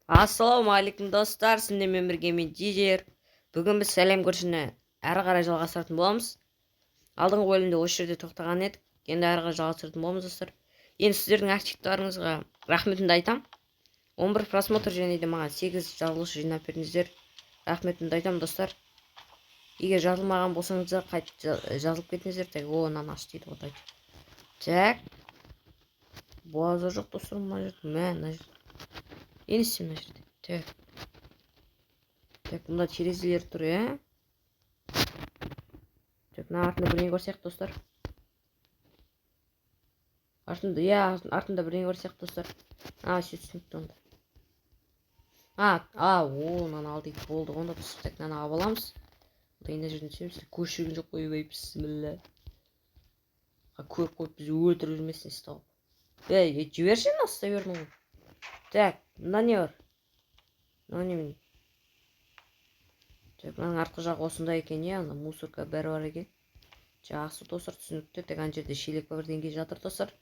Ассалаумағалейкум достар, сіздермен бірге мен Дидер. Бүгін біз сәлем көршіні әрі қарай жалғастыратын боламыз. Алдыңғы бөлімде осы жерде тоқтаған едік. Енді әрі қарай жалғастыратын боламыз достар. Енді сіздердің активтарыңызға рахметімді айтам. 11 просмотр және де маған 8 жазылушы жинап бердіңіздер. Рахметімді айтам достар. Егер жазылмаған болсаңыздар қайтып жазылып кетіңіздер. Так, мынаны аш дейді ғой. Так. Буазы жоқ достар, мына жерде. Еністен мына жерде. Так, мында терезелер тұр, Так, мына артында бірдеңе бар сияқты достар. Артында бірдеңе бар сияқты достар. Все түсінікті онда. Мынаны ал дейді. Болды, онда достар. Так, мынаны алып аламыз. Мына жерден түсеміз. Көшірген жоқ қойып, бісміллә. Көріп қойып бізді өлтіріп жүрмесін істі алып. Жіберші, настай бердің ғой. Так, мында не бар? Мына немен? Так, мынаның артқы жағы осындай екен, ана мусорка бәрі бар екен. Жақсы достар, түсінікті. Так, ана жерде шелек бар бірдеңе жатыр достар.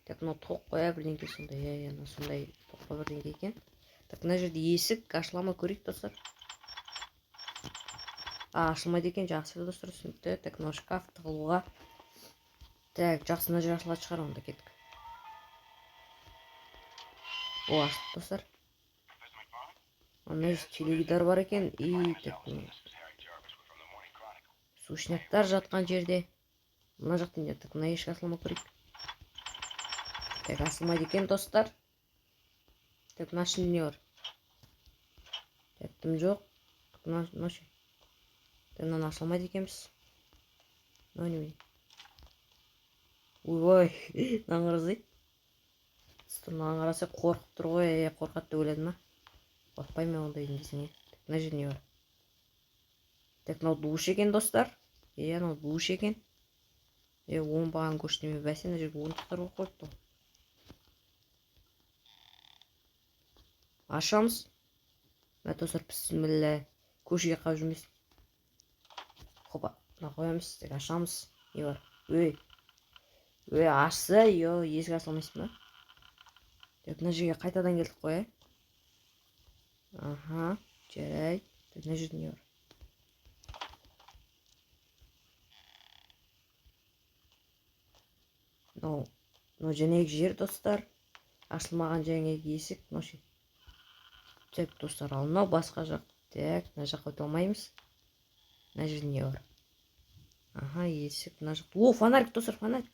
Так, мынау тоқ қоя бірдеңе сондай, сондай тоқ қоя бірдеңе екен. Так, мына жерде есік, ашыла көрейік достар. Ашылмайды екен, жақсы достар, түсінікті. Так, мынау шкаф тығылуға. Так, жақсы, мына жер ашылады шығар, онда кеттік. Ашылды достар. Ана телевизор бар екен. Так, сушняктар жатқан жерде. Мына жақтан не? Так, мына ешкі ашылмай көрейік. Так, ашылмайды екен достар. Так, мына ішінде не бар? Так, тым жоқ. Мына ше. Так, мынаны ашылмайды екенбіз. Мына немен? Ой, мынаны қарасай. Мынаны қарасай қорқып тұр ғой. Қорқады деп ойладым ма? Қорқпаймын ондай десең. Мына жерде не бар? Так, мынау душ екен достар. Мынау душ екен. Оңбаған көштеме бәсе, мына жерге орындықтар қойыпты. Ашамыз. Мына достар, бісміллә. Көшеге қалып жүрмесін. Хопа, мына қоямыз. Так, ашамыз. Не бар? Ашса, есік ашылмайсың ба? Так, мына жерге қайтадан келдік қой. Жарайды. Так, мына жерде не бар? Мынау жәнегі жер достар. Ашылмаған жәнегі есік. Так, достар, ал мынау басқа жақ. Так, мына жаққа өте алмаймыз. Мына жерде не бар? Есік, мына жақ. Фонарик достар, фонарик.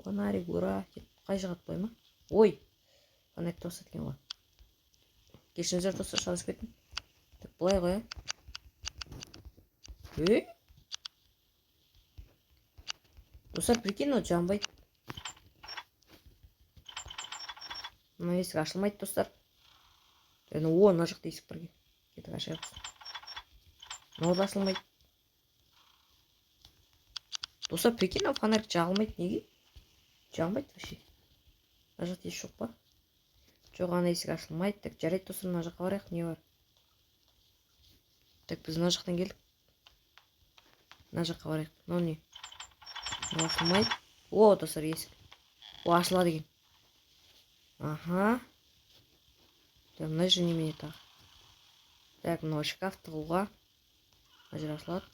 Фонарик, ура. Қай жағат қой ма? Ой, фонарик достар екен ғой. Кешіңіздер достар, шалыс кеттім. Так, бұлай ғой. Достар, прикинь, жанбайды. Мына есік ашылмайды достар. Мына жақта есік бар екен. Кетіп ашайық. Мынау да ашылмайды. Достар, прикинь, фонарик жағылмайды. Неге? Жанбайды вообще. Мына жақта есік жоқ па? Жоқ, ана есік ашылмайды. Так, жарайды достар, мына жаққа барайық. Не бар? Так, біз мына жақтан келдік. Мына жаққа барайық. Мынау не? Мынау ашылмайды. Достар, есік. Ашылады екен. Так, мына жер немене тағы? Так, мынау шкаф тығылуға. Мына жер ашылады.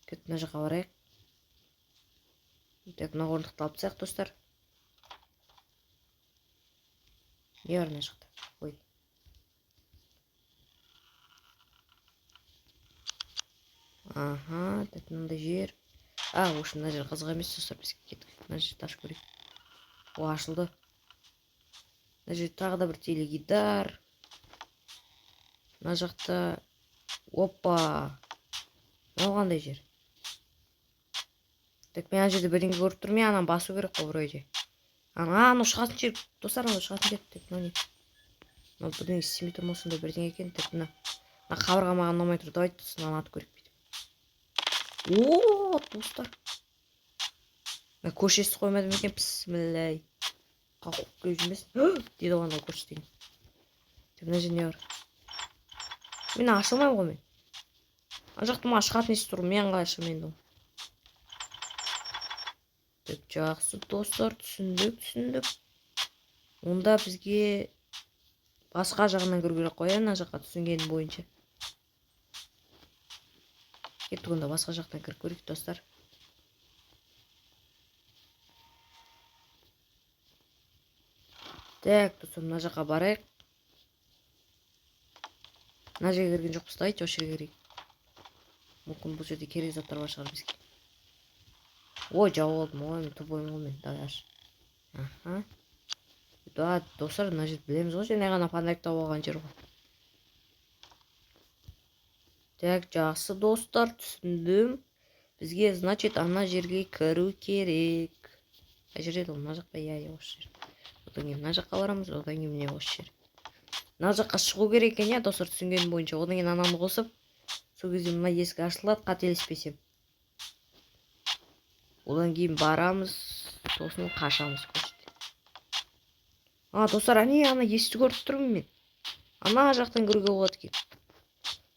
Кет, мына жаққа барайық. Так, мына орындықты алып тастайық достар. Не бар мына жақта? Так, мынандай жер. Осы мына жер қызық емес достар, біз кеттік. Мына жерді ашып көрейік. Ашылды. Мына жерде тағы да бір теледидар. Мына жақта. Опа. Мынау қандай жер? Так, мен ана жерде бірдеңе көріп тұрмын. Ананы басу керек қой вроде. Анау шығатын жер. Достар, анау шығатын жер. Так, мынау не? Мынау бірдеңе істемей тұрмасында бірдеңе екен. Так, мына қабырға маған ұнамай тұр. Давайте достар, мынаны атып көрейік. Достар. Көшесі қоймадым екен, бісмілләй. Қауқып көз жүрмесін. Деді оғанда көші деген. Так, мына жерде не бар? Мен ашылмайм ғой мен. Ана жақта ма шығатын есі тұр. Мен қалай ашылмайм. Так, жақсы достар, түсіндік. Онда бізге басқа жағынан кіру керек қой, ана жаққа түсінгенім бойынша. Кеттік, онда басқа жақтан кіріп көрейік, достар. Так, достар, мына жаққа барайық. Мына жерге кірген жоқпыз, давайте осы жерге кірейік. Мүмкін бұл жерде керек заттар бар шығар бізге. Ой, жауып алдым, ой, мен тупоймын ғой мен, давай аш. Аха. Да, достар, мына жерді білеміз ғой, және ғана фонарик тауып алған жер ғой. Так, жақсы достар, түсіндім. Бізге, значит, ана жерге кіру керек. Қай жер еді ол, мына жаққа, иә, осы жер. Одан кейін мына жаққа барамыз, одан кейін міне осы жер. Мына жаққа шығу керек екен, иә, достар, түсінгенім бойынша. Одан кейін ананы қосып, сол кезде мына есік ашылады, қателеспесем. Одан кейін барамыз, сосын қашамыз көшті. Достар, ана есікті көріп тұрмын мен. Ана жақтан кіруге болады екен.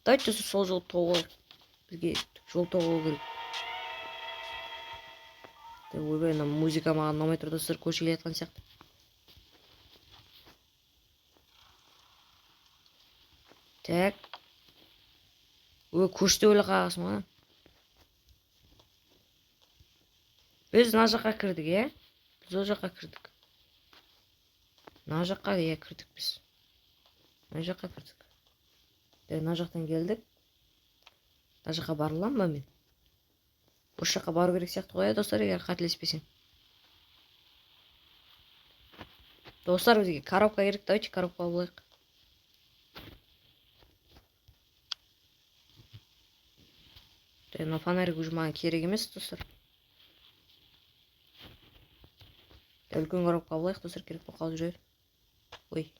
Давайте сол жол тауып бізге жол тауып керек. Ойбай, ана музыка маған ұнамай тұр, достар, көшіп келе жатқан сияқты. Так. Көшті өлі қағасың ма? Біз мына жаққа кірдік, е? Біз ол жаққа кірдік. Мына жаққа, е, кірдік біз. Мына жаққа кірдік. Мына жақтан келдік. Мына жаққа барылам ба мен? Осы жаққа бару керек сияқты ғой, достар, егер қателеспесең. Достар, бізге коробка керек, давайте коробка болайық. Мына фонарик уже маған керек емес, достар. Үлкен коробка болайық, достар, керек болып қалып жүрер. Ой.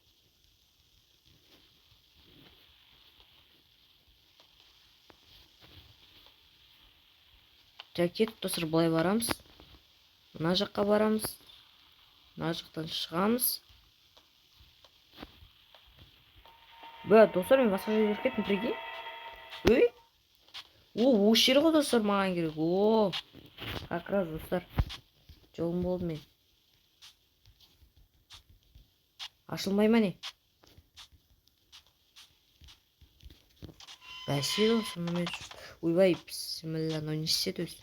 Так, кеттік, достар, былай барамыз. Мына жаққа барамыз. Мына жақтан шығамыз. Достар, мен басқа жерге кіріп кеттім, прикинь. Ой. Осы жер ғой, достар, маған керек. Как раз, достар. Жолым болды мен. Ашылмай ма не? Бәсе, достар, мен... Ойбай, бісміллә, но не істеді өз.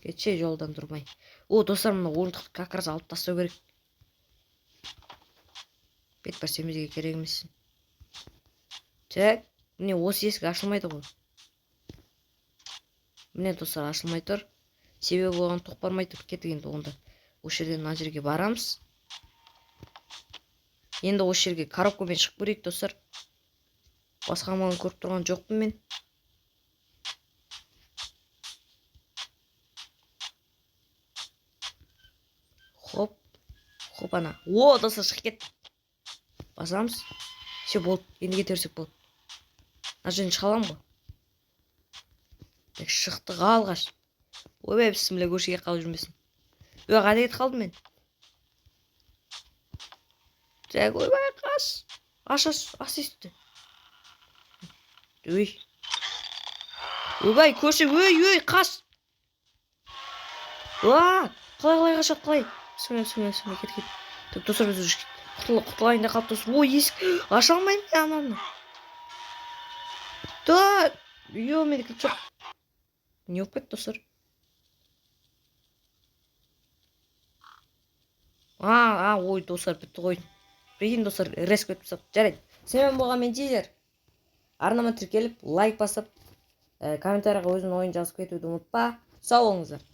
Кетші, жолдан тұрмай. Достар, мына орындықты как раз алып тастау керек. Бет барсемізге керек емессін. Так, міне осы есік ашылмайды ғой. Міне, достар, ашылмай тұр. Себебі оған тоқ бармай тұр. Кеттік енді онда. Осы жерден мына жерге барамыз. Енді осы жерге коробкамен шығып көрейік, достар. Басқа амалын көріп тұрған жоқпын мен. Хоп. Хоп, ана. Достар, шығып кет. Басамыз. Все, болды. Енді кете берсек болды. Мына жерден шыға аламын ғой. Так, шықтық алғаш. Ойбай, бісміллә, көшеге қалып жүрмесін. Қайда кетіп қалдым мен? Так, ойбай, қаш. Аш есікті. Ойбай, көше, қаш. Қалай қашады, қалай? Бісміллә, кет. Так, достар, біз құтылайында қалып, достар. Есік, аша алмаймын я ананы. Да, мен кілт жоқ. Не болып кетті, достар? Ой, достар, бітті ғой. Прикинь, достар, резко өтіп сап. Жарайды. Сенімен болған мен Тизер. Арнама тіркеліп, лайк басып, комментарияға өзінің ойын жазып кетуді ұмытпа. Сау болыңыздар.